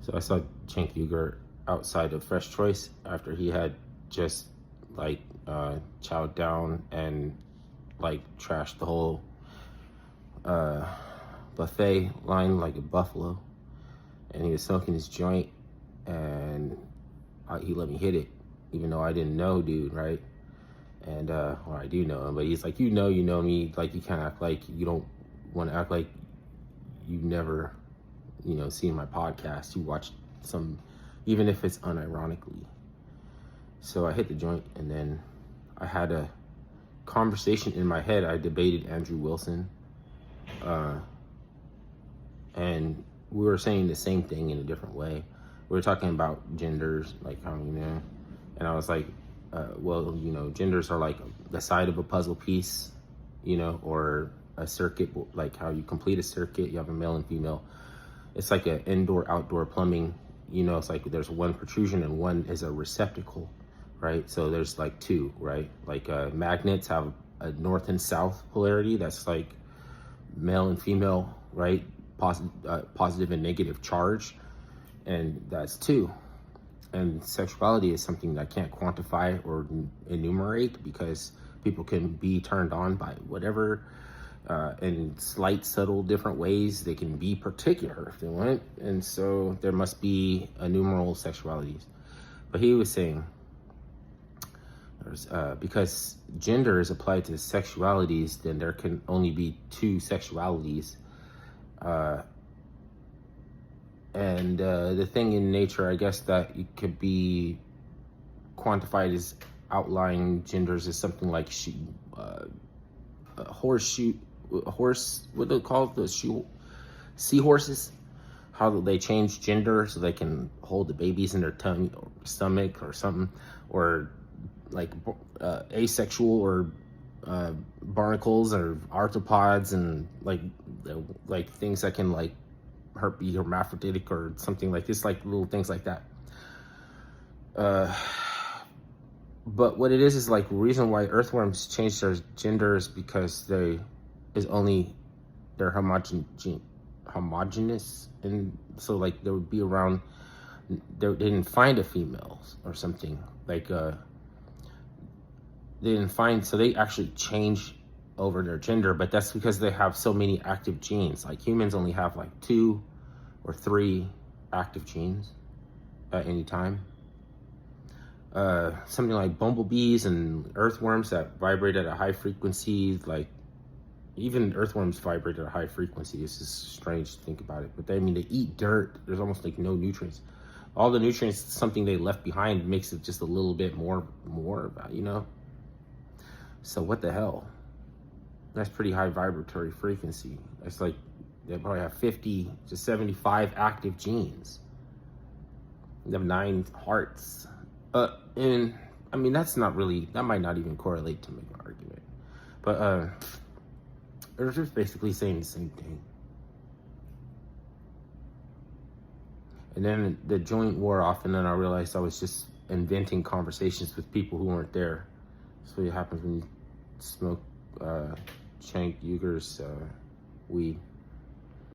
So I saw Cenk Uygur outside of Fresh Choice after he had just like chowed down and like trashed the whole buffet line like a buffalo. And he was smoking his joint, and he let me hit it, even though I didn't know dude, right? And well, I do know him, but he's like, you know me, like you can't act like you don't want to act like you've never, seen my podcast. You watched some, even if it's unironically. So I hit the joint, and then I had a conversation in my head. I debated Andrew Wilson, and we were saying the same thing in a different way. We were talking about genders, like how, and I was like, well, genders are like the side of a puzzle piece, or a circuit, like how you complete a circuit, you have a male and female. It's like an indoor-outdoor plumbing, it's like there's one protrusion and one is a receptacle, right? So there's like two, right? Like magnets have a north and south polarity. That's like male and female, right? Positive and negative charge. And that's two. And sexuality is something that I can't quantify or enumerate, because people can be turned on by whatever, in slight, subtle, different ways. They can be particular if they want. And so there must be innumerable sexualities. But he was saying, because gender is applied to sexualities, then there can only be two sexualities. And the thing in nature, I guess, that it could be quantified as outlying genders is something like horse, what do they call it? The seahorses? How they change gender so they can hold the babies in their tummy or stomach or something, or like asexual, or barnacles or arthropods, and like things that can like be hermaphroditic or something like this, like little things like that. But what it is like, the reason why earthworms change their gender is because they're homogeneous, and so like there would be around, they didn't find a female or something, like they didn't find, so they actually change over their gender. But that's because they have so many active genes. Like humans only have like 2 or 3 active genes at any time. Something like bumblebees and earthworms that vibrate at a high frequency, like even earthworms vibrate at a high frequency. It's just strange to think about it. But they eat dirt. There's almost like no nutrients. All the nutrients, something they left behind, makes it just a little bit more about, So what the hell? That's pretty high vibratory frequency. That's like, they probably have 50 to 75 active genes. They have 9 hearts. And I mean, that might not even correlate to make an argument. But they're just basically saying the same thing. And then the joint wore off, and then I realized I was just inventing conversations with people who weren't there. That's what happens when you smoke Cenk Uygur's weed.